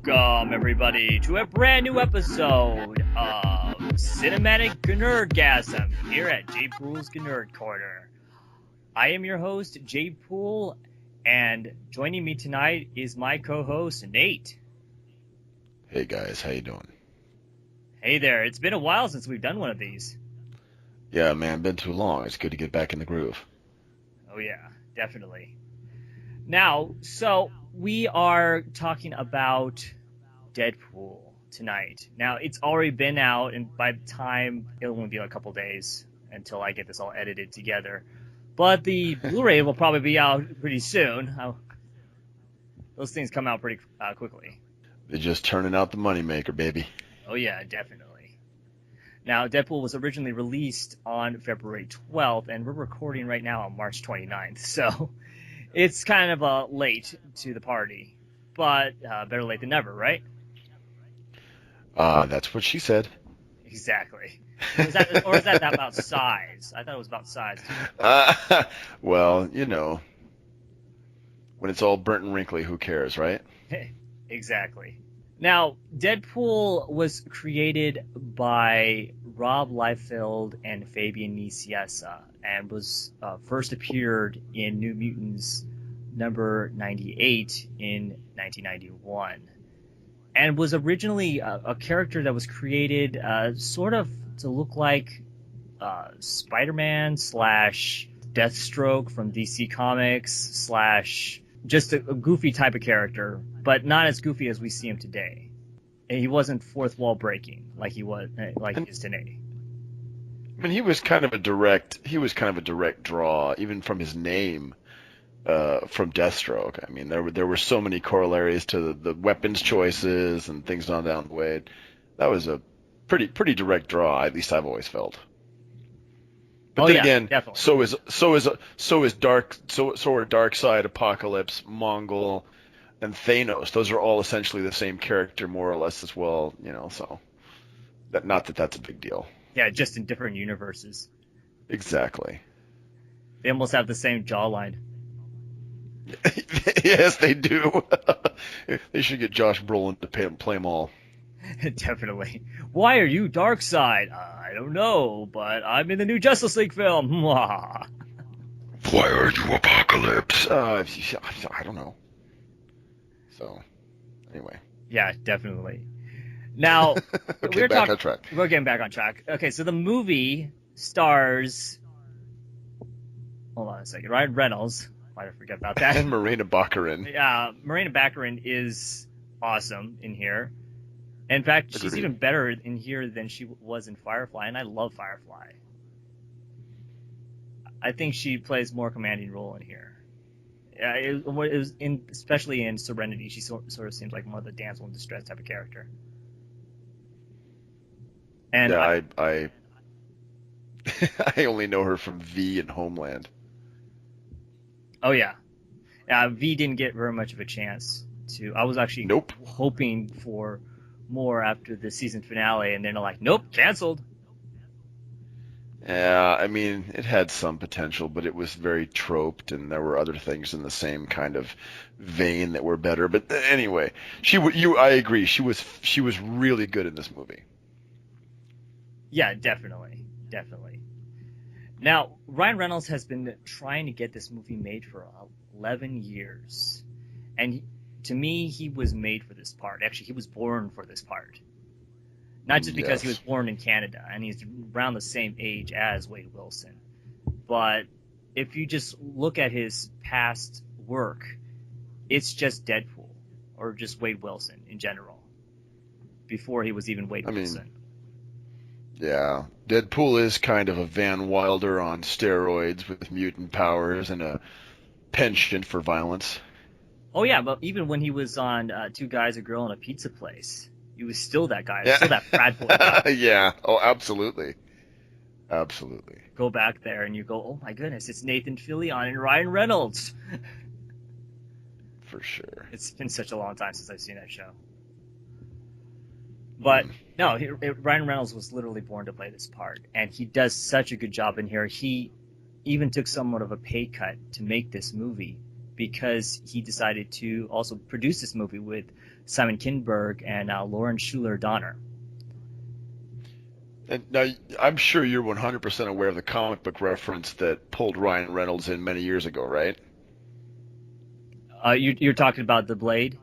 Welcome, everybody, to a brand new episode of Cinematic GNERDgasm here at JPOOL's GNERD Corner. I am your host, JPOOL, and joining me tonight is my co-host, Nate. Hey guys, how you doing? Hey there, it's been a while since we've done one of these. Yeah, man, been too long. It's good to get back in the groove. Oh yeah, definitely. Now, so we are talking about Deadpool tonight. Now, it's already been out, and by the time, it won't be a couple days until I get this all edited together. But the Blu-ray will probably be out pretty soon. Those things come out pretty quickly. They're just turning out the moneymaker, baby. Oh yeah, definitely. Now, Deadpool was originally released on February 12th, and we're recording right now on March 29th, so it's kind of late to the party. But better late than never, right? That's what she said. Exactly. Or is that about size? I thought it was about size. Well, you know, when it's all burnt and wrinkly, who cares, right? Exactly. Now, Deadpool was created by Rob Liefeld and Fabian Nicieza, and was first appeared in New Mutants number 98 in 1991. And was originally a character that was created sort of to look like Spider-Man / Deathstroke from DC Comics / just a goofy type of character, but not as goofy as we see him today. And he wasn't fourth wall breaking like he is today. I mean, he was kind of a direct draw, even from his name, from Deathstroke. I mean, there were so many corollaries to the weapons choices and things on down the way. That was a pretty direct draw. At least I've always felt. But then again, definitely. so is Darkseid, Apocalypse, Mongol, and Thanos. Those are all essentially the same character, more or less, as well. You know, so not that that's a big deal. Yeah, just in different universes. Exactly. They almost have the same jawline. Yes, they do. They should get Josh Brolin to play them all. Definitely. Why are you Darkseid? I don't know, but I'm in the new Justice League film. Why are you Apocalypse? I don't know. So, anyway. Yeah, definitely. Now, We're back on track. We're getting back on track. Okay, so the movie stars... Hold on a second. Ryan Reynolds. Why did I forget about that? And Marina Baccarin. Yeah, Marina Baccarin is awesome in here. In fact, she's Agreed. even better in here than she was in Firefly, and I love Firefly. I think she plays more commanding role in here. It was especially in Serenity, she sort of seems like more of the damsel in distress type of character. And yeah, I I only know her from V and Homeland. Oh yeah, V didn't get very much of a chance to. I was actually hoping for more after the season finale, and then they're like, nope, canceled. Yeah, I mean, it had some potential, but it was very troped, and there were other things in the same kind of vein that were better. But anyway, I agree. She was really good in this movie. Yeah, definitely. Now, Ryan Reynolds has been trying to get this movie made for 11 years, and to me, he was made for this part. Actually, he was born for this part. Not just because he was born in Canada, and he's around the same age as Wade Wilson. But if you just look at his past work, it's just Deadpool, or just Wade Wilson in general, before he was even Wade Wilson. Yeah, Deadpool is kind of a Van Wilder on steroids with mutant powers and a penchant for violence. Oh yeah, but even when he was on Two Guys, a Girl, and a Pizza Place, he was still that guy. Still that frat boy guy. Yeah. Oh, absolutely. Absolutely. Go back there and you go, oh my goodness, it's Nathan Fillion and Ryan Reynolds. For sure. It's been such a long time since I've seen that show. But no, Ryan Reynolds was literally born to play this part, and he does such a good job in here. He even took somewhat of a pay cut to make this movie because he decided to also produce this movie with Simon Kinberg and Lauren Schuler Donner. And now, I'm sure you're 100% aware of the comic book reference that pulled Ryan Reynolds in many years ago, right? You're talking about the Blade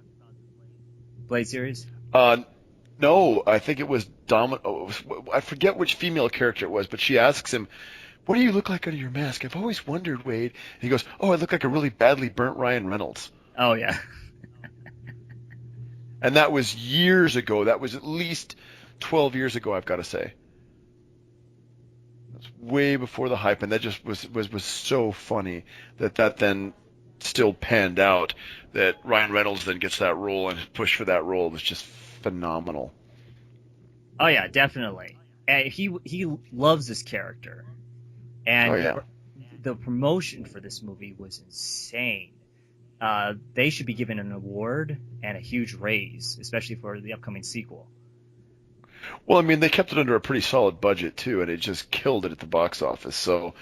series? Uh, no, I think it was Domino. I forget which female character it was, but she asks him, "What do you look like under your mask? I've always wondered, Wade." And he goes, "Oh, I look like a really badly burnt Ryan Reynolds." Oh yeah. And that was years ago. That was at least 12 years ago, I've got to say. That's way before the hype, and that just was so funny that then still panned out. That Ryan Reynolds then gets that role, and his push for that role was just phenomenal. Oh yeah, definitely. And he loves this character, Oh and yeah. the promotion for this movie was insane. They should be given an award and a huge raise, especially for the upcoming sequel. Well, I mean, they kept it under a pretty solid budget too, and it just killed it at the box office. So,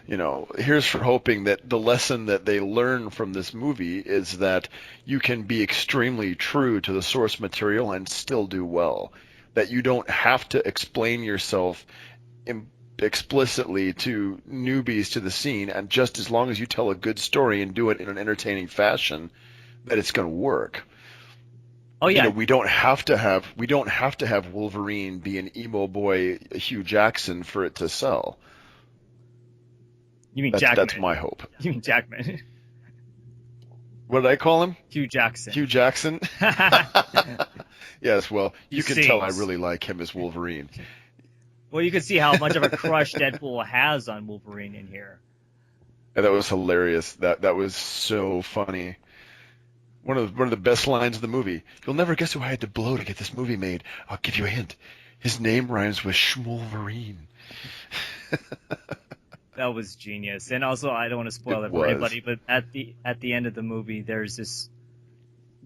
here's for hoping that the lesson that they learn from this movie is that you can be extremely true to the source material and still do well. That you don't have to explain yourself explicitly to newbies to the scene, and just as long as you tell a good story and do it in an entertaining fashion, that it's going to work. Oh yeah, We don't have to have Wolverine be an emo boy Hugh Jackson for it to sell. you mean That's Jackman? that's my hope. You mean Jackman? What did I call him? Hugh Jackson. Hugh Jackson? Yes, well, you can tell I sings. really like him as Wolverine. Well, you can see how much of a crush Deadpool has on Wolverine in here. And that was hilarious. That was so funny. One of the best lines of the movie. You'll never guess who I had to blow to get this movie made. I'll give you a hint. His name rhymes with Schmolverine. That was genius. And also, I don't want to spoil It it for was. anybody, but at the end of the movie, there's this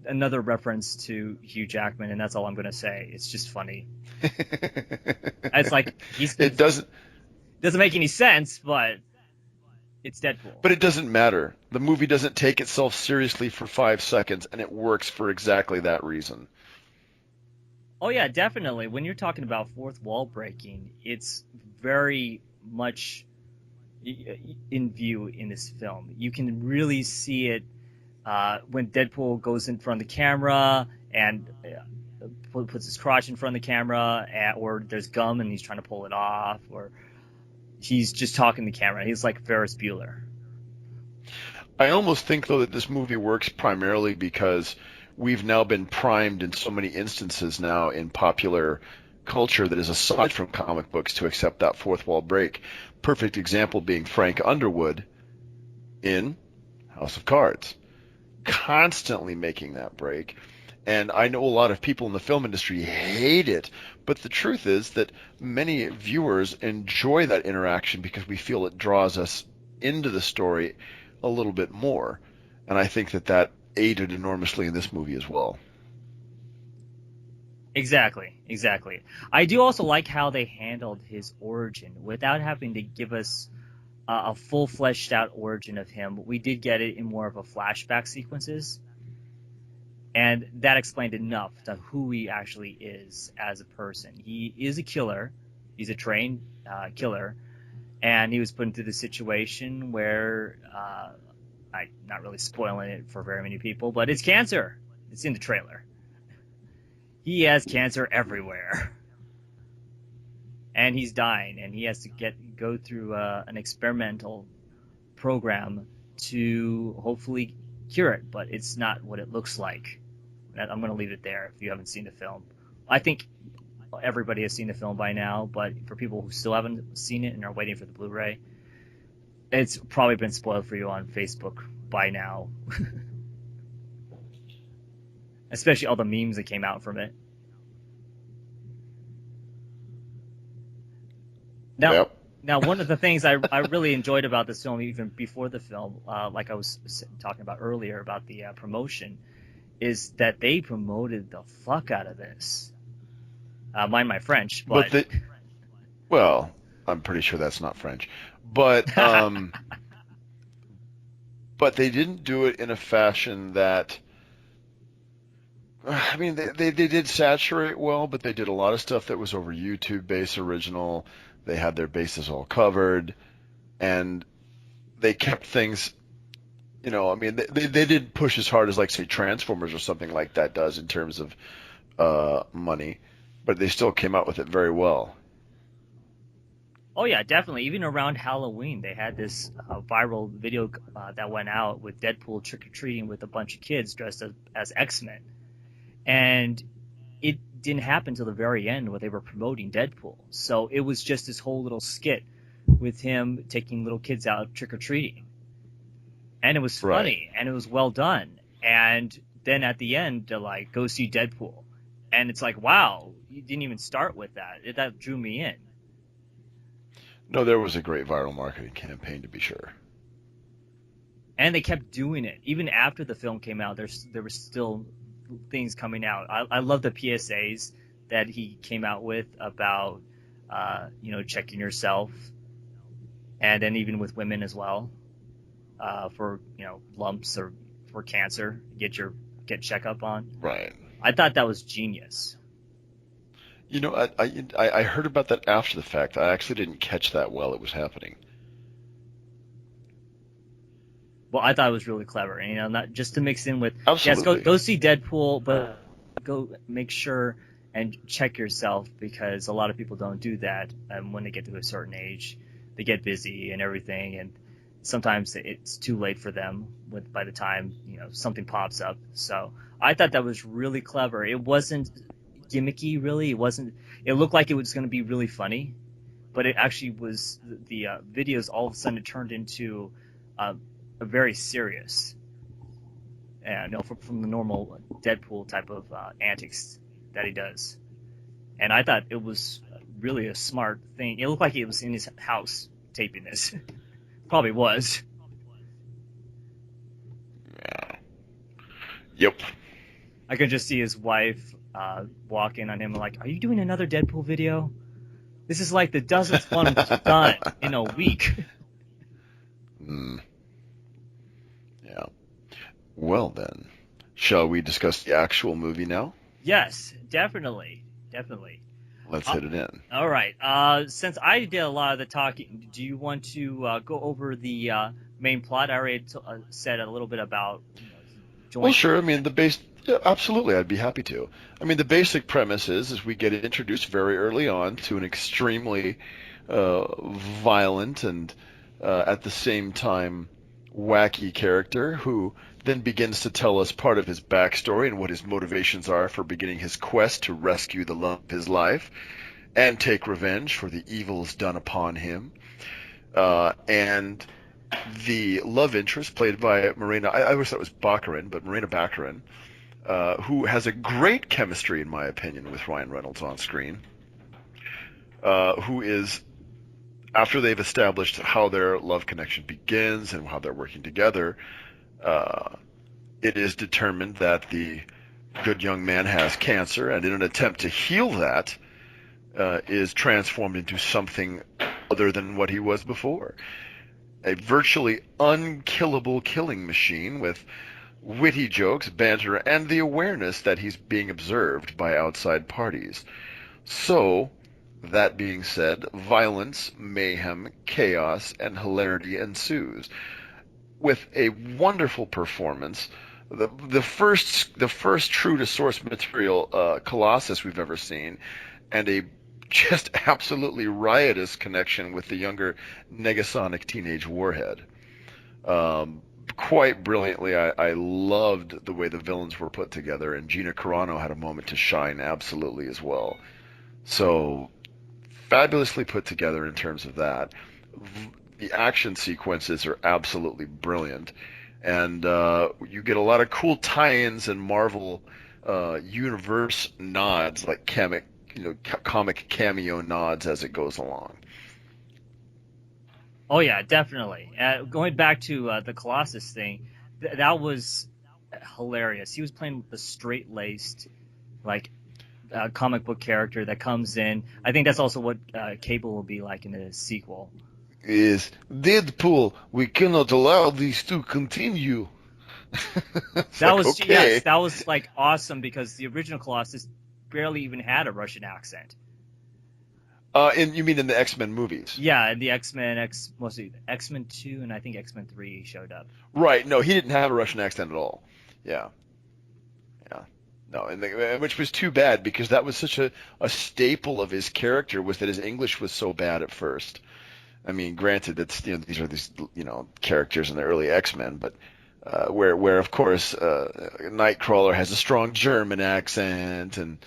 another reference to Hugh Jackman, and that's all I'm going to say. It's just funny. It's like It doesn't make any sense, but it's Deadpool. But it doesn't matter. The movie doesn't take itself seriously for 5 seconds, and it works for exactly that reason. Oh yeah, definitely. When you're talking about fourth wall breaking, it's very much in view in this film. You can really see it when Deadpool goes in front of the camera and puts his crotch in front of the camera, or there's gum and he's trying to pull it off, or he's just talking to the camera. He's like Ferris Bueller. I almost think, though, that this movie works primarily because we've now been primed in so many instances now in popular culture that is aside from comic books to accept that fourth wall break. Perfect example being Frank Underwood in House of Cards, constantly making that break. And I know a lot of people in the film industry hate it, but the truth is that many viewers enjoy that interaction because we feel it draws us into the story a little bit more. And I think that aided enormously in this movie as well. Exactly. I do also like how they handled his origin without having to give us a full fleshed out origin of him. We did get it in more of a flashback sequences, and that explained enough to who he actually is as a person. He is a killer. He's a trained killer, and he was put into the situation where I'm not really spoiling it for very many people, but it's cancer. It's in the trailer. He has cancer everywhere, and he's dying, and he has to go through an experimental program to hopefully cure it, but it's not what it looks like. I'm going to leave it there if you haven't seen the film. I think everybody has seen the film by now, but for people who still haven't seen it and are waiting for the Blu-ray, it's probably been spoiled for you on Facebook by now. Especially all the memes that came out from it. Now, one of the things I really enjoyed about this film, even before the film, like I was talking about earlier about the promotion, is that they promoted the fuck out of this. Mind my French, but well, I'm pretty sure that's not French. But but they didn't do it in a fashion that. I mean, they did saturate well, but they did a lot of stuff that was over YouTube base original. They had their bases all covered, and they kept things. I mean, they didn't push as hard as, like, say, Transformers or something like that does in terms of money, but they still came out with it very well. Oh yeah, definitely. Even around Halloween, they had this viral video that went out with Deadpool trick or treating with a bunch of kids dressed as X-Men, and it didn't happen till the very end where they were promoting Deadpool. So it was just this whole little skit with him taking little kids out trick or treating, and it was Right. funny and it was well done. And then at the end, they're like, "Go see Deadpool," and it's like, wow, you didn't even start with that. That drew me in. No, there was a great viral marketing campaign to be sure. And they kept doing it even after the film came out. There were still things coming out. I love the PSAs that he came out with about checking yourself, and then even with women as well, for lumps or for cancer, get checkup on. Right. I thought that was genius. I heard about that after the fact. I actually didn't catch that while it was happening. Well, I thought it was really clever, and not just to mix in with, yes, Absolutely. go see Deadpool, but go make sure and check yourself, because a lot of people don't do that. When they get to a certain age, they get busy and everything, and sometimes it's too late for them by the time something pops up. So I thought that was really clever. It wasn't gimmicky, really. It wasn't. It looked like it was going to be really funny, but it actually was. The videos all of a sudden it turned into a very serious, and from the normal Deadpool type of antics that he does. And I thought it was really a smart thing. It looked like he was in his house taping this. Probably was. Yeah. Yep. I could just see his wife walk in on him like, "Are you doing another Deadpool video? This is like the dozenth one we've done in a week." Mm, yeah. Well then, shall we discuss the actual movie now? Yes, definitely, definitely. Let's Uh, hit it in. all right. Since I did a lot of the talking, do you want to go over the main plot? I already said a little bit about he Well, joined. sure. I mean, yeah, absolutely. I'd be happy to. I mean, the basic premise is we get introduced very early on to an extremely violent and at the same time wacky character who then begins to tell us part of his backstory and what his motivations are for beginning his quest to rescue the love of his life and take revenge for the evils done upon him. And the love interest played by Marina, I always thought it was Baccarin, but Marina Baccarin, who has a great chemistry, in my opinion, with Ryan Reynolds on screen, who is, after they've established how their love connection begins and how they're working together, uh, it is determined that the good young man has cancer, and in an attempt to heal that, is transformed into something other than what he was before. A virtually unkillable killing machine with witty jokes, banter, and the awareness that he's being observed by outside parties. So, that being said, violence, mayhem, chaos, and hilarity ensues, with a wonderful performance. The first true to source material Colossus we've ever seen, and a just absolutely riotous connection with the younger Negasonic teenage warhead. Quite brilliantly, I loved the way the villains were put together, and Gina Carano had a moment to shine absolutely as well. So fabulously put together in terms of that. The action sequences are absolutely brilliant, and you get a lot of cool tie-ins and Marvel universe nods, like comic cameo nods as it goes along. Oh yeah, definitely. Going back to the Colossus thing, that was hilarious. He was playing the straight-laced, like comic book character that comes in. I think that's also what Cable will be like in the sequel. is Deadpool. We cannot allow this to continue. It's That like, was yes, okay. that was like awesome because the original Colossus barely even had a Russian accent. You mean in the X-Men movies? Yeah, and the mostly X-Men 2 and I think X-Men 3 showed up. Right. No, he didn't have a Russian accent at all. Yeah. Yeah. No, which was too bad because that was such a staple of his character was that his English was so bad at first. I mean, granted, these are these characters in the early X-Men, but where of course Nightcrawler has a strong German accent and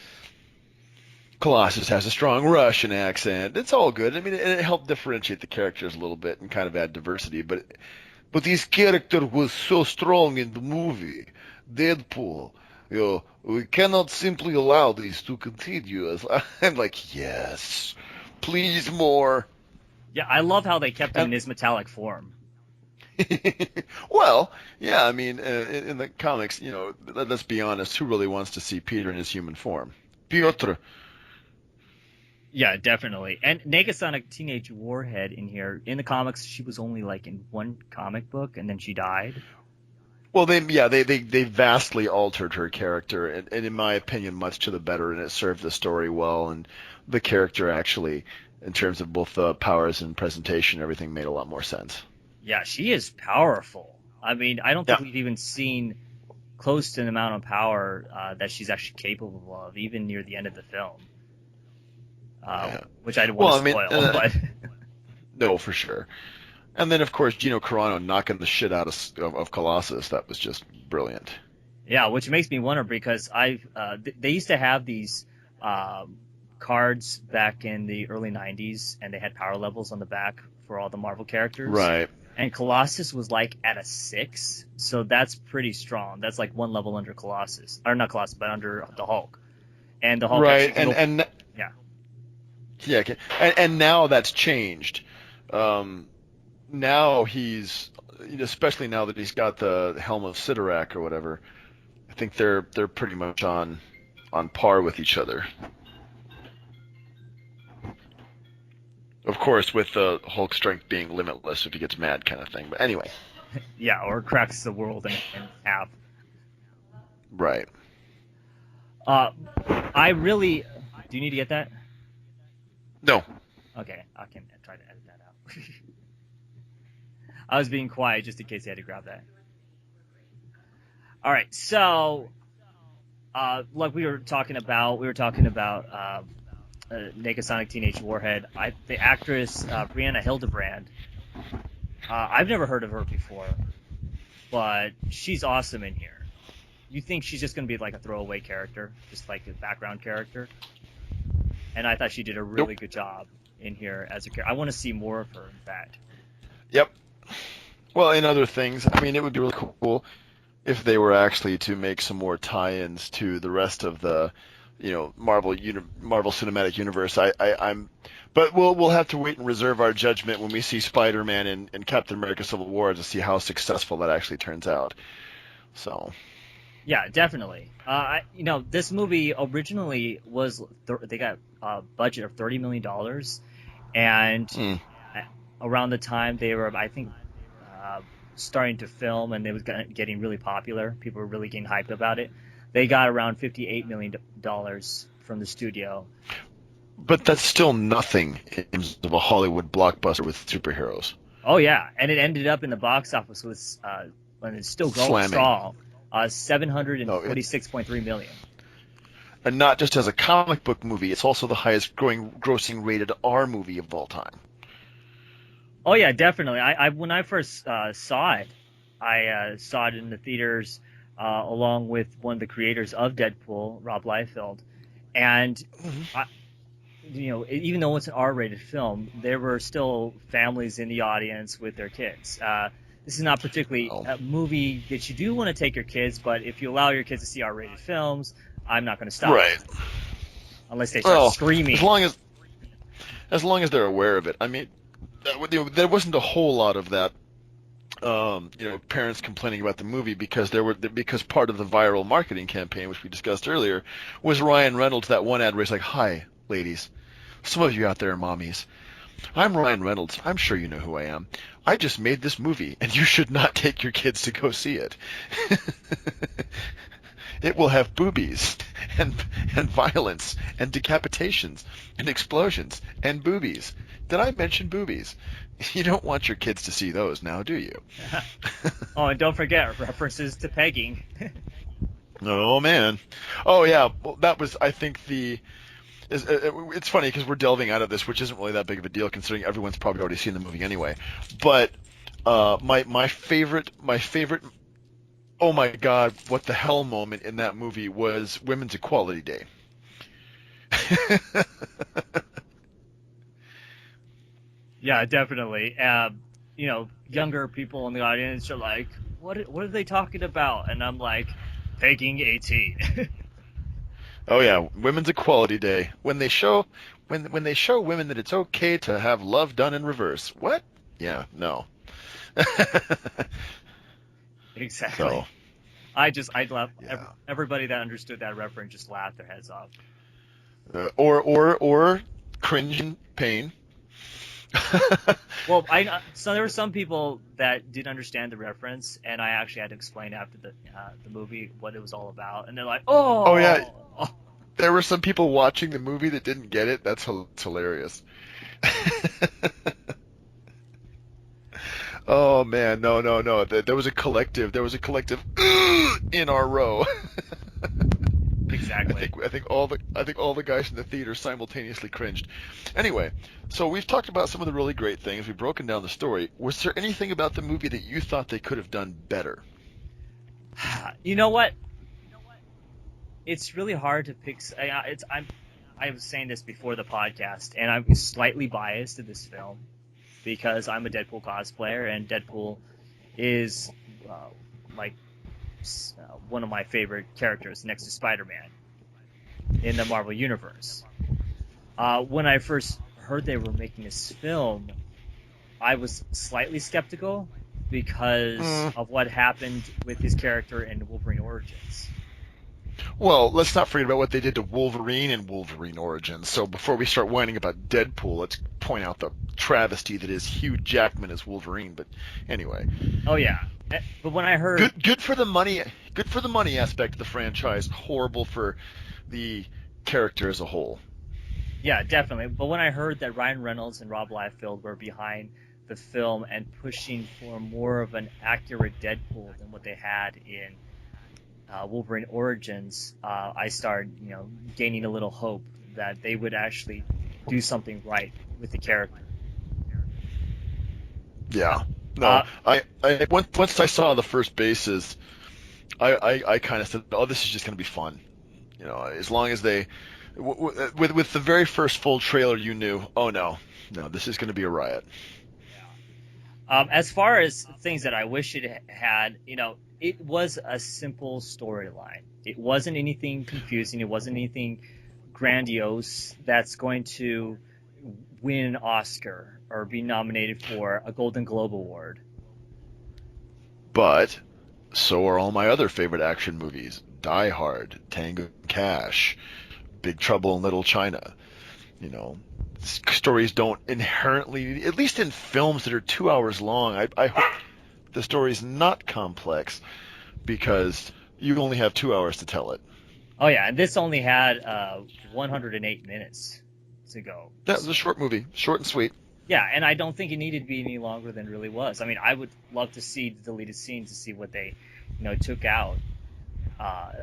Colossus has a strong Russian accent. It's all good. I mean, it helped differentiate the characters a little bit and kind of add diversity. But his character was so strong in the movie, Deadpool. We cannot simply allow this to continue. I'm like, yes, please more. Yeah, I love how they kept him in And his metallic form. well, yeah, I mean, in the comics, let's be honest, who really wants to see Peter in his human form? Piotr. Yeah, definitely. And Negasonic Teenage Warhead in here in the comics, she was only like in one comic book and then she died. Well, they vastly altered her character, and in my opinion, much to the better, and it served the story well, and the character actually, in terms of both powers and presentation, everything made a lot more sense. Yeah, she is powerful. I mean, I don't think Yeah. we've even seen close to the amount of power that she's actually capable of, even near the end of the film. Yeah. Which I don't Well, want I to mean, spoil, but no, for sure. And then, of course, Gino Carano knocking the shit out of Colossus. That was just brilliant. yeah, which makes me wonder because they used to have these cards back in the early '90s, and they had power levels on the back for all the Marvel characters. Right. And Colossus was like at a 6, so that's pretty strong. That's like one level under Colossus, or not Colossus, but under the Hulk. And the Hulk Right. actually can And yeah, yeah, okay. And now that's changed. Now he's, especially now that he's got the helm of Sidorak or whatever. I think they're pretty much on par with each other. Of course, with the Hulk strength being limitless if he gets mad, kind of thing. But anyway, yeah, or cracks the world in half. right. Uh, I really. Do you need to get that? No. Okay, I can try to edit that out. I was being quiet just in case you had to grab that. All right, so like we were talking about Negasonic Teenage Warhead. The actress Brianna Hildebrand. I've never heard of her before, but she's awesome in here. You think she's just going to be like a throwaway character, just like a background character? And I thought she did a really good job in here as a character. I want to see more of her, in fact. Yep. Well, in other things, I mean, it would be really cool if they were actually to make some more tie-ins to the rest of the, Marvel Cinematic Universe. But we'll have to wait and reserve our judgment when we see Spider-Man and Captain America: Civil War to see how successful that actually turns out. So. Yeah, definitely. This movie originally they got a budget of $30 million, and around the time they were, I think, starting to film and it was getting really popular, people were really getting hyped about it. They got around $58 million from the studio. But that's still nothing in terms of a Hollywood blockbuster with superheroes. Oh yeah, and it ended up in the box office with, and it's still going Slamming. strong, $746.3 million. And not just as a comic book movie, it's also the highest grossing rated R movie of all time. Oh yeah, definitely. I when I first saw it, I saw it in the theaters along with one of the creators of Deadpool, Rob Liefeld, and even though it's an R-rated film, there were still families in the audience with their kids. This is not particularly a movie that you do want to take your kids, but if you allow your kids to see R-rated films, I'm not going to stop. Right. Unless they start screaming. As long as they're aware of it. I mean, there wasn't a whole lot of that. Parents complaining about the movie because part of the viral marketing campaign, which we discussed earlier, was Ryan Reynolds, that one ad where he's like, "Hi, ladies, some of you out there are mommies. I'm Ryan Reynolds. I'm sure you know who I am. I just made this movie, and you should not take your kids to go see it. It will have boobies and and violence and decapitations and explosions and boobies. Did I mention boobies? You don't want your kids to see those now, do you? Oh, and don't forget references to pegging. Oh man. Oh yeah. Well, that was I think the it's funny because we're delving out of this, which isn't really that big of a deal considering everyone's probably already seen the movie anyway. But my favorite oh my god, what the hell moment in that movie was Women's Equality Day. Yeah, definitely. Younger people in the audience are like, what are they talking about? And I'm like, pegging 18. Oh yeah, Women's Equality Day. When they show women that it's okay to have love done in reverse. What? Yeah, no. Exactly. So, I laugh. yeah. Everybody that understood that reference just laughed their heads off. Or cringe in pain. Well, so there were some people that did understand the reference, and I actually had to explain after the movie what it was all about, and they're like, Oh yeah, "Oh, there were some people watching the movie that didn't get it. That's hilarious. Oh man, no, no, no. There was a collective. There was a collective in our row. I exactly." think I think all the guys in the theater simultaneously cringed. Anyway, so we've talked about some of the really great things. We've broken down the story. Was there anything about the movie that you thought they could have done better? You know what? It's really hard to pick. I was saying this before the podcast, and I'm slightly biased to this film because I'm a Deadpool cosplayer, and Deadpool is uh, like one of my favorite characters next to Spider-Man in the Marvel Universe. When I first heard they were making this film, I was slightly skeptical because Mm, of what happened with his character in Wolverine Origins. well, let's not forget about what they did to Wolverine in Wolverine Origins. So before we start whining about Deadpool, let's point out the travesty that is Hugh Jackman as Wolverine. But anyway, Oh yeah, but when I heard, good for the money. Good for the money aspect of the franchise. Horrible for the character as a whole. yeah, definitely. But when I heard that Ryan Reynolds and Rob Liefeld were behind the film and pushing for more of an accurate Deadpool than what they had in Wolverine Origins, I started, gaining a little hope that they would actually do something right with the character. Yeah. No, Uh, once I saw the first bases, I kind of said, oh, this is just going to be fun. You know, as long as they, with the very first full trailer, you knew, oh no, no, this is going to be a riot. as far as things that I wish it had, it was a simple storyline. It wasn't anything confusing. It wasn't anything grandiose that's going to win an Oscar or be nominated for a Golden Globe Award. But so are all my other favorite action movies: Die Hard, Tango and Cash, Big Trouble in Little China. You know, stories don't inherently, at least in films that are 2 hours long. I hope the story's not complex because you only have 2 hours to tell it. Oh yeah, and this only had 108 minutes to go. That was a short movie, short and sweet. Yeah, and I don't think it needed to be any longer than it really was. I mean, I would love to see the deleted scenes to see what they, took out,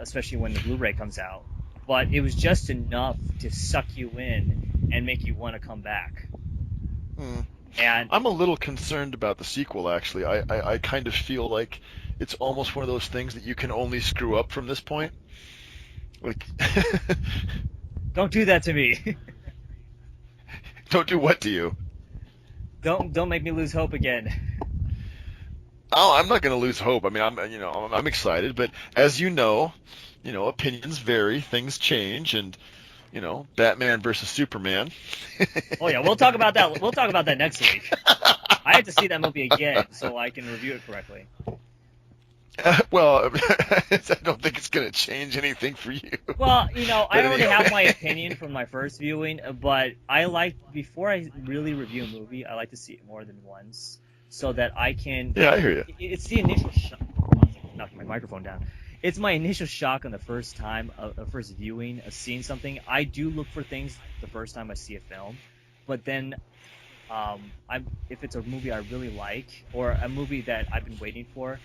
especially when the Blu-ray comes out. But it was just enough to suck you in and make you want to come back. Hmm. And I'm a little concerned about the sequel, actually. I kind of feel like it's almost one of those things that you can only screw up from this point. Like, don't do that to me. don't do what to you? Don't make me lose hope again. Oh, I'm not going to lose hope. I mean, I'm excited, but as opinions vary, things change, and Batman versus Superman. Oh yeah, we'll talk about that. We'll talk about that next week. I have to see that movie again so I can review it correctly. Well, I don't think it's going to change anything for you. Well, I But already have my anyway. opinion from my first viewing, but I like before I really review a movie, I like to see it more than once so that I can. Yeah, I hear you. It's the initial shock. Knocking my microphone down. It's my initial shock on the first time, first viewing of seeing something. I do look for things the first time I see a film, but then if it's a movie I really like or a movie that I've been waiting for,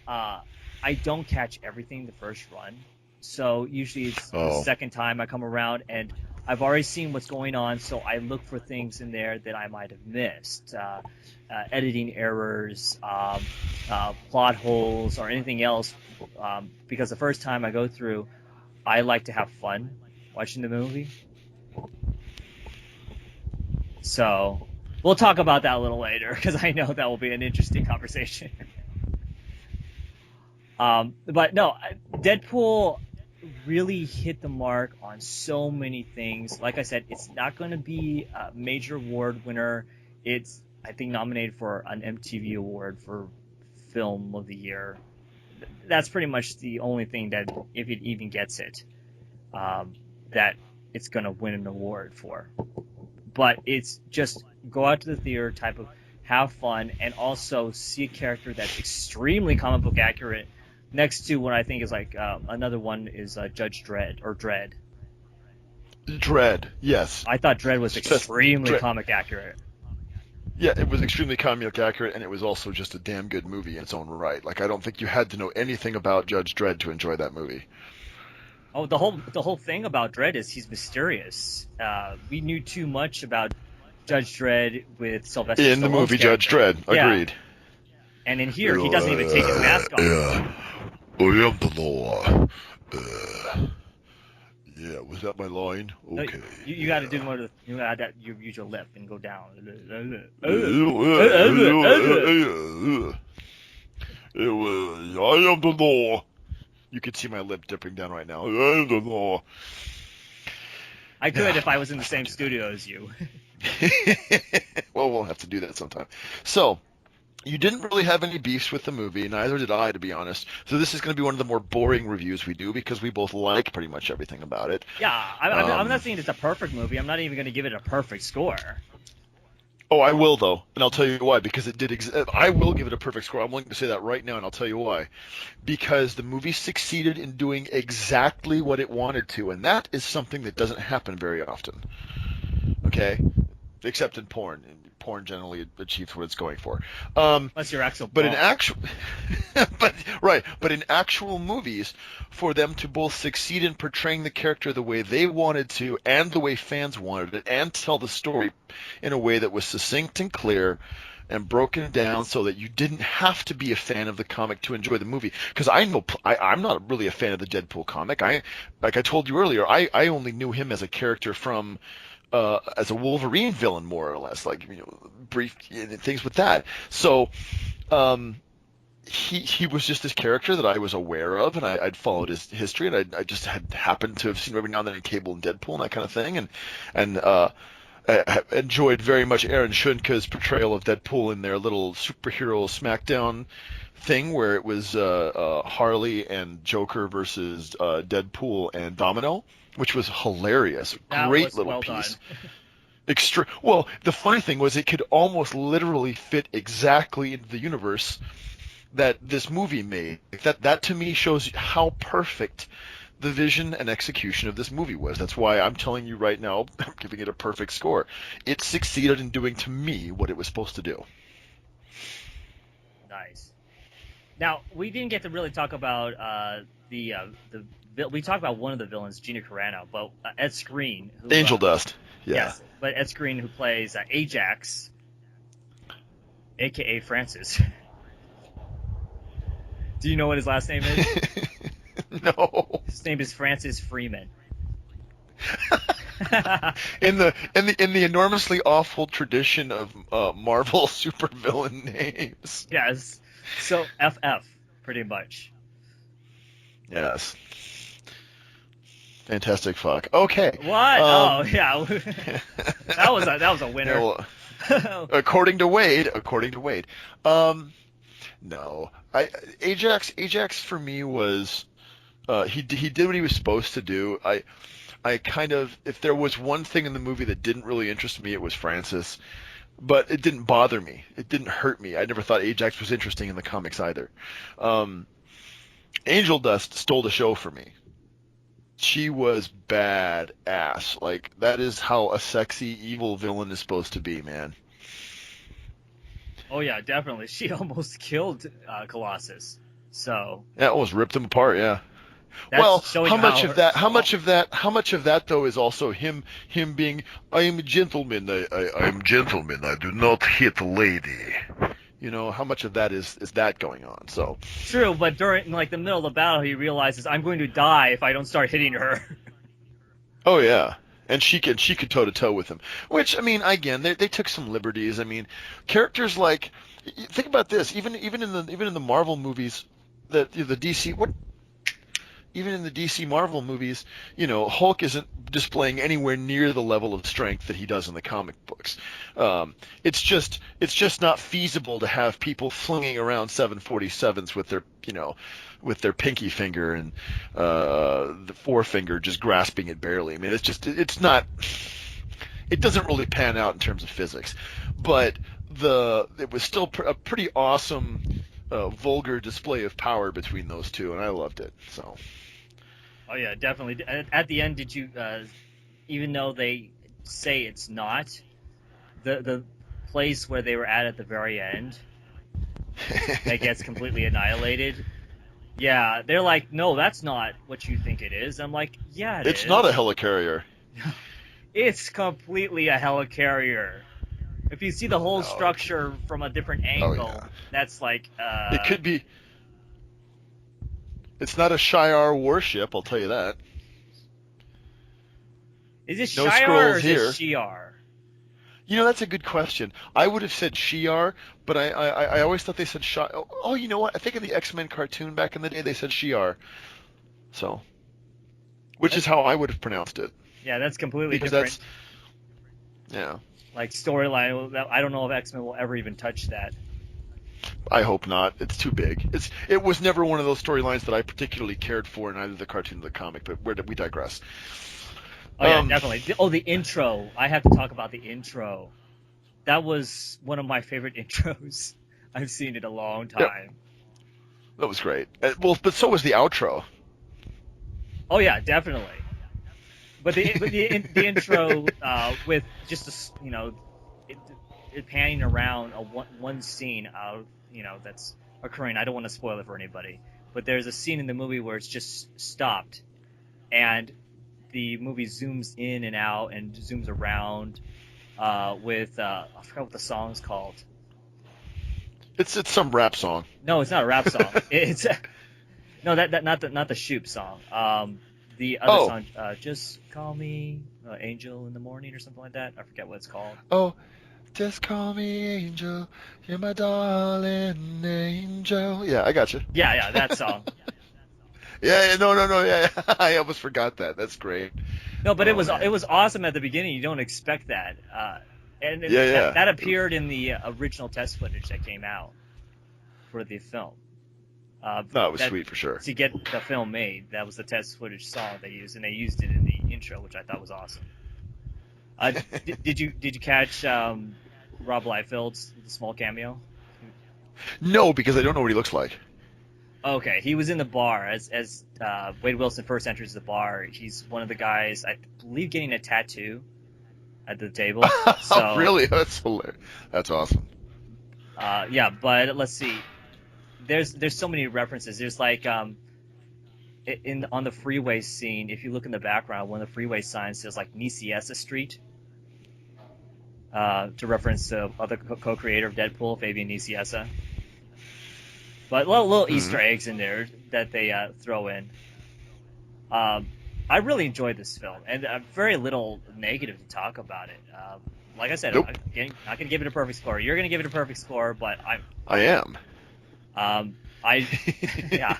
uh, I don't catch everything the first run. So usually it's the Oh, second time I come around and I've already seen what's going on, so I look for things in there that I might have missed, editing errors, plot holes, or anything else. Because the first time I go through, I like to have fun watching the movie. So we'll talk about that a little later because I know that will be an interesting conversation. But no, Deadpool really hit the mark on so many things. Like I said, it's not going to be a major award winner. It's, I think, nominated for an MTV award for Film of the Year. That's pretty much the only thing that, if it even gets it, that it's going to win an award for. But it's just go out to the theater type of have fun and also see a character that's extremely comic book accurate next to what I think is like another one is Judge Dredd or Dredd. Dread. Yes. I thought Dredd was That's extremely Dread. comic accurate. Yeah, it was extremely comic accurate, and it was also just a damn good movie in its own right. Like, I don't think you had to know anything about Judge Dredd to enjoy that movie. Oh, the whole thing about Dredd is he's mysterious. We knew too much about Judge Dredd with Sylvester In the Stallone's movie Judge character. Dredd, Yeah, agreed. and in here he doesn't even take his mask off. Yeah, I am the law. Yeah, was that my line? No, Okay, you got to do yeah. more. You got to use your lip and go down. I am the law. You can see my lip dipping down right now. I am the law. I could Yeah, if I was in the I have same to studio as you. do it. Well, we'll have to do that sometime. So, you didn't really have any beefs with the movie, neither did I, to be honest. So this is going to be one of the more boring reviews we do because we both like pretty much everything about it. Yeah, I'm not Um, saying it's a perfect movie. I'm not even going to give it a perfect score. oh, I will though, and I'll tell you why. Because it did. I will give it a perfect score. I'm willing to say that right now, and I'll tell you why. Because the movie succeeded in doing exactly what it wanted to, and that is something that doesn't happen very often. Okay, except in porn. Porn generally achieves what it's going for. Unless you're Axel But in Braun. actual, but right, but in actual movies, for them to both succeed in portraying the character the way they wanted to, and the way fans wanted it, and tell the story in a way that was succinct and clear, and broken down so that you didn't have to be a fan of the comic to enjoy the movie. Because I'm not really a fan of the Deadpool comic. Like I told you earlier, I only knew him as a character from as a Wolverine villain, more or less, like brief things with that. So um, he was just this character that I was aware of, and I'd followed his history, and I just had happened to have seen him every now and then in Cable and Deadpool and that kind of thing, and I enjoyed very much Aaron Schunke's portrayal of Deadpool in their little superhero SmackDown thing where it was Harley and Joker versus Deadpool and Domino, which was hilarious. That Great was little well done. piece. Well, the funny thing was it could almost literally fit exactly into the universe that this movie made. That to me shows how perfect the vision and execution of this movie was. That's why I'm telling you right now, I'm giving it a perfect score. It succeeded in doing to me what it was supposed to do. Nice. Now we didn't get to really talk about we talked about one of the villains, Gina Carano, but Ed Skrein, who Angel Dust. Yeah. yes, but Ed Skrein who plays Ajax, aka Francis. Do you know what his last name is? No. His name is Francis Freeman. In the enormously awful tradition of Marvel supervillain names. Yes. So FF, pretty much. Yes. Fantastic fuck. Okay. What? Oh yeah. that was a Yeah, winner. well, according to Wade. Um, No, Ajax for me was he did what he was supposed to do. I kind of, if there was one thing in the movie that didn't really interest me, it was Francis. But it didn't bother me. It didn't hurt me. I never thought Ajax was interesting in the comics either. Um, Angel Dust stole the show for me. She was badass. Like that is how a sexy evil villain is supposed to be, man. Oh yeah, definitely. She almost killed Colossus. So Yeah, almost ripped him apart. Yeah. that's Well, showing how much how of that? How strong. much of that? How much of that though is also him being? I am a gentleman. I am gentleman. I do not hit a lady. You know, how much of that is that going on? So, True, but during like the middle of the battle, he realizes I'm going to die if I don't start hitting her. oh yeah, and she could toe to toe with him. Which I mean, again, they took some liberties. I mean, characters like think about this. Even in the Marvel movies, the DC what even in the DC Marvel movies, Hulk isn't displaying anywhere near the level of strength that he does in the comic books. It's just not feasible to have people flinging around 747s with their pinky finger and the forefinger just grasping it barely. I mean, it's not. It doesn't really pan out in terms of physics, but it was still a pretty awesome. Vulgar display of power between those two, and I loved it. So, Oh yeah, definitely. At the end, did you? Even though they say it's not the place where they were at the very end that gets completely annihilated. Yeah, they're like, no, that's not what you think it is. I'm like, yeah, it it's not a is. helicarrier. It's completely a helicarrier. If you see the whole No. structure from a different Oh angle, yeah. that's like, It could be. It's not a Shi'ar warship. I'll tell you that. is it No Shiar or scrolls is it here. Shiar? That's a good question. I would have said Shi'ar, but I always thought they said Shi. Oh, you know what? I think in the X-Men cartoon back in the day they said Shi'ar. So, which is That's how I would have pronounced it yeah, that's completely because that's different. yeah. Like storyline, I don't know if X Men will ever even touch that. I hope not. It's too big. It was never one of those storylines that I particularly cared for in either the cartoon or the comic. But we digress. Oh yeah, Um, definitely. Oh, the intro. I have to talk about the intro. That was one of my favorite intros I've seen in a long yep, time. that was great. Well, but so was the outro. Oh yeah, definitely. But the intro with just it, it panning around one scene of that's occurring. I don't want to spoil it for anybody, but there's a scene in the movie where it's just stopped and the movie zooms in and out and zooms around with I forgot what the song's called. It's some rap song. No, it's not a rap song. It's no that not the Shoop song. The other Oh, song, just call me Angel in the morning or something like that. I forget what it's called. oh, just call me Angel. You're my darling angel. Yeah, I got you. Yeah, yeah, that song. Yeah, yeah, no, no, no, yeah, yeah. I almost forgot that. That's great. No, but Oh it man. was awesome at the beginning. You don't expect that, and Yeah, yeah. that appeared in the original test footage that came out for the film. No, it was That sweet for sure. to get the film made, that was the test footage song they used, and they used it in the intro, which I thought was awesome. Did you catch Rob Liefeld's small cameo? No, because I don't know what he looks like. Okay, he was in the bar as Wade Wilson first enters the bar. He's one of the guys, I believe, getting a tattoo at the table. So Really? That's hilarious. That's awesome. yeah, but let's see. There's so many references. There's like in on the freeway scene. If you look in the background, one of the freeway signs says like Niciesa Street, to reference the other co-creator of Deadpool, Fabian Niciesa. But little Hmm. Easter eggs in there that they throw in. I really enjoyed this film, and very little negative to talk about it. Like I said, I'm Nope. not going to give it a perfect score. You're going to give it a perfect score, but I am. I yeah,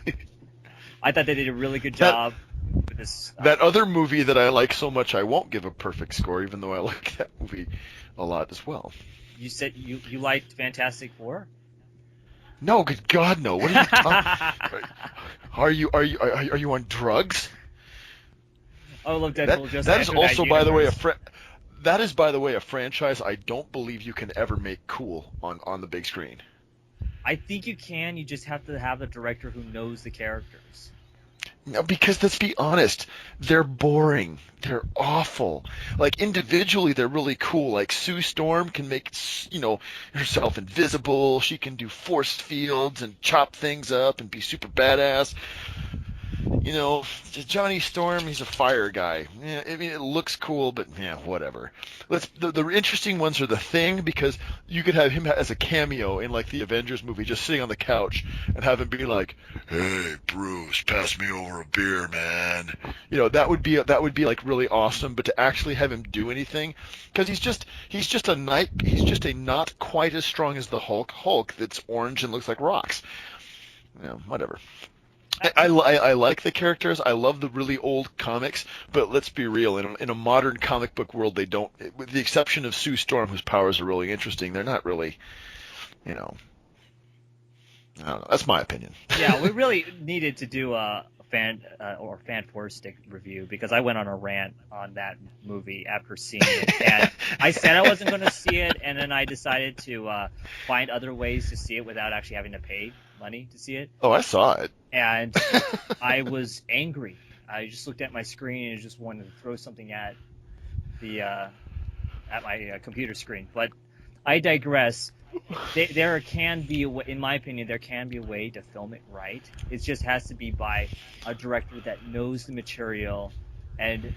I thought they did a really good that job with this. that other movie that I like so much, I won't give a perfect score, even though I like that movie a lot as well. You said you liked Fantastic Four? No, good God, no. What are you talking? Are you on drugs? I love That Deadpool just that is entered that also, by the way, universe. that is, by the way, a franchise I don't believe you can ever make cool on the big screen. I think you can. You just have to have a director who knows the characters. No, because let's be honest, they're boring. They're awful. Like individually, they're really cool. Like Sue Storm can make, herself invisible. She can do force fields and chop things up and be super badass. Johnny Storm, he's a fire guy. Yeah, I mean, it looks cool, but yeah, whatever. The interesting ones are the Thing, because you could have him as a cameo in like the Avengers movie, just sitting on the couch and have him be like, "Hey, Bruce, pass me over a beer, man." That would be like really awesome. But to actually have him do anything, because he's just a not quite as strong as the Hulk that's orange and looks like rocks. Whatever. I like the characters. I love the really old comics, but let's be real. In a modern comic book world, they don't, with the exception of Sue Storm, whose powers are really interesting. They're not really, you know. I don't know. That's my opinion. Yeah, we really needed to do a fan force stick review because I went on a rant on that movie after seeing it, and I said I wasn't going to see it, and then I decided to find other ways to see it without actually having to pay money to see it, Oh, I saw it. and I was angry. I just looked at my screen and just wanted to throw something the at my computer screen, but I digress. There can be, in my opinion, there can be a way to film it right. It just has to be by a director that knows the material and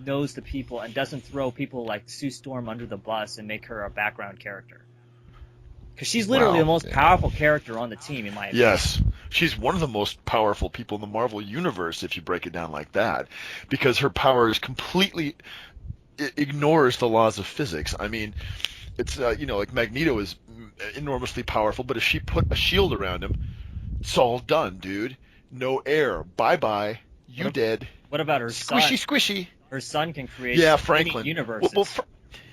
knows the people and doesn't throw people like Sue Storm under the bus and make her a background character. Because she's literally the Wow. most Yeah. powerful character on the team, in my opinion. Yes, she's one of the most powerful people in the Marvel universe if you break it down like that, because her powers completely ignores the laws of physics. I mean, it's like Magneto is enormously powerful, but if she put a shield around him, it's all done, dude. No air. Bye bye. What, You dead. what about her son? Squishy, squishy. Her son can create Yeah, many Franklin. Well, universes.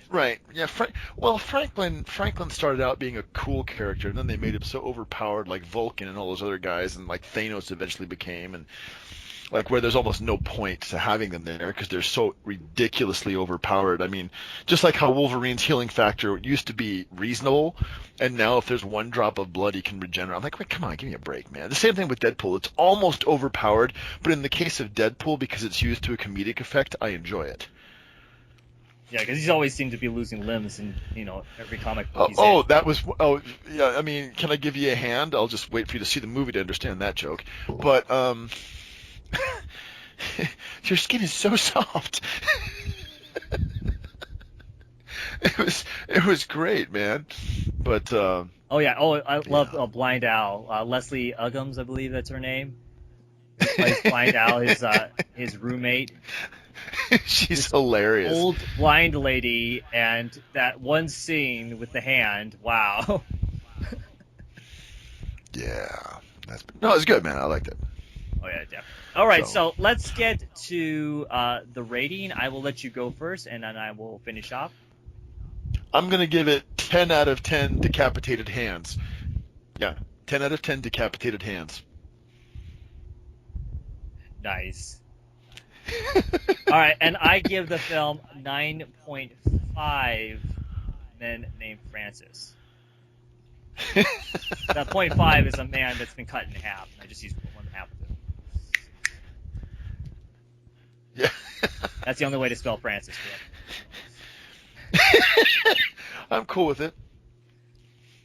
right. Yeah, Franklin started out being a cool character, and then they made him so overpowered, like Vulcan and all those other guys, and like Thanos eventually became, and like where there's almost no point to having them there because they're so ridiculously overpowered. I mean, just like how Wolverine's healing factor used to be reasonable, and now if there's one drop of blood, he can regenerate. I'm like, wait, come on, give me a break, man. The same thing with Deadpool. It's almost overpowered, but in the case of Deadpool, because it's used to a comedic effect, I enjoy it. Yeah, because he's always seemed to be losing limbs in every comic book Oh, he's in. oh, that was. Oh, yeah. I mean, can I give you a hand? I'll just wait for you to see the movie to understand that joke. But your skin is so soft. It was great, man. But Oh yeah. Oh, I love yeah, Blind Owl. Leslie Uggams, I believe that's her name. Who plays Blind Owl, his roommate, she's this hilarious. old blind lady, and that one scene with the hand. Wow. Yeah, no, it's good, man. I liked it. Oh yeah, definitely. All right, So so let's get to the rating. I will let you go first, and then I will finish off. I'm gonna give it 10 out of 10 decapitated hands. Yeah, 10 out of 10 decapitated hands. Nice. All right, and I give the film 9.5 men named Francis. That point five is a man that's been cut in half. I just used one half of it. Yeah. That's the only way to spell Francis correctly. I'm cool with it.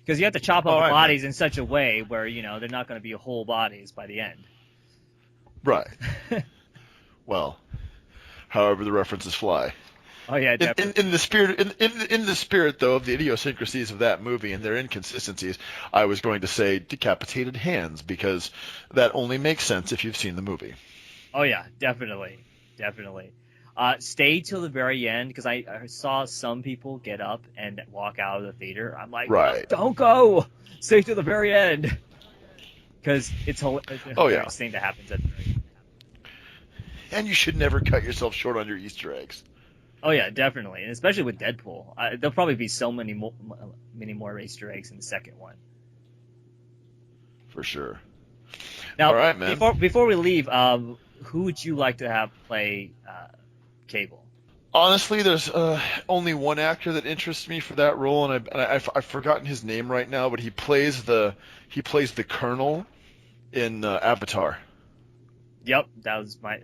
Because you have to chop up All the right, man. bodies in such a way where they're not going to be whole bodies by the end. Right. Well, however the references fly. Oh yeah, In, in, definitely. in the spirit in the spirit though of the idiosyncrasies of that movie and their inconsistencies, I was going to say decapitated hands because that only makes sense if you've seen the movie. Oh yeah, definitely, definitely. Stay till the very end because I saw some people get up and walk out of the theater. I'm like, no, Right. don't go. Stay till the very end because it's a Oh yeah. hilarious thing that happens at the very end. And you should never cut yourself short on your Easter eggs. Oh yeah, definitely, and especially with Deadpool, there'll probably be so many more Easter eggs in the second one. for sure. Now, All right, man. before we leave, who would you like to have play Cable? Honestly, there's only one actor that interests me for that role, and I've forgotten his name right now, but he plays the Colonel in Avatar. Yep, that was my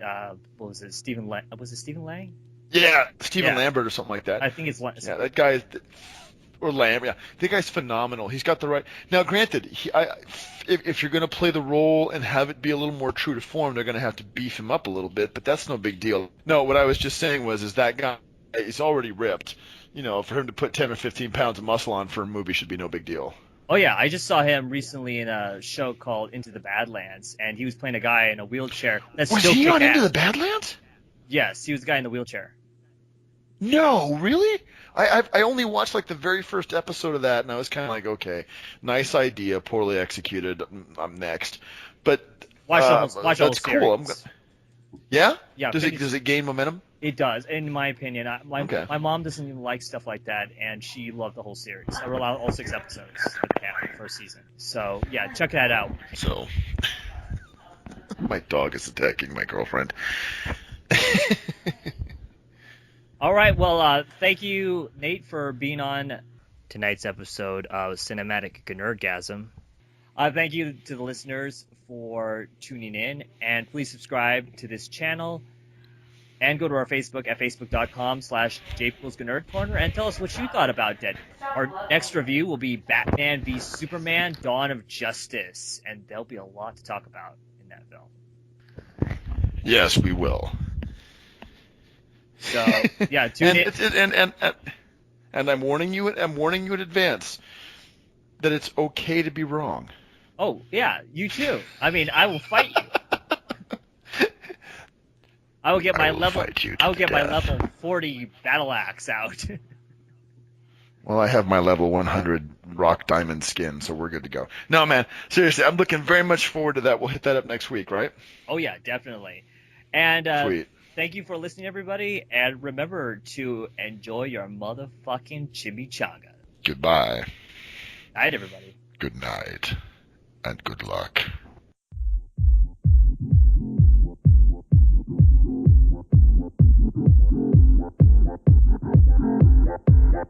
what was it? Was it Stephen Lang? Yeah, Stephen Yeah, Lambert or something like that. I think it's Yeah, that guy is, or Lamb. Yeah, the guy's phenomenal. He's got the right. Now, granted, if you're going to play the role and have it be a little more true to form, they're going to have to beef him up a little bit, but that's no big deal. No, what I was just saying is that guy is already ripped. You know, for him to put 10 or 15 pounds of muscle on for a movie should be no big deal. Oh yeah, I just saw him recently in a show called Into the Badlands, and he was playing a guy in a wheelchair. That's Was still he on Into kick-ass. the Badlands? Yes, he was the guy in the wheelchair. No, really? I only watched like the very first episode of that, and I was kind of like, okay, nice idea, poorly executed. I'm next, but Watch the whole that's cool. series. Yeah? Yeah, Does it gain momentum? It does, in my opinion. Okay. My mom doesn't even like stuff like that, and she loved the whole series. I rolled out all 6 episodes for the first season. So yeah, check that out. So, my dog is attacking my girlfriend. All right, well, thank you, Nate, for being on tonight's episode of Cinematic GNERDgasm. Thank you to the listeners for tuning in, and please subscribe to this channel, and go to our Facebook at facebook.com/JPOOL's GNERD Corner, and tell us what you thought about Deadpool. Our next review will be Batman v Superman: Dawn of Justice, and there'll be a lot to talk about in that film. Yes, we will. So yeah, tune in. And I'm warning you. I'm warning you in advance that it's okay to be wrong. Oh yeah, you too. I mean, I will fight you. I will get my level. I will get my level 40 battle axe out. Well, I have my level 100 rock diamond skin, so we're good to go. No, man, seriously, I'm looking very much forward to that. We'll hit that up next week, right? Oh yeah, definitely. And Sweet. Thank you for listening, everybody, and remember to enjoy your motherfucking chimichanga. Goodbye. Night, everybody. Good night, and good luck.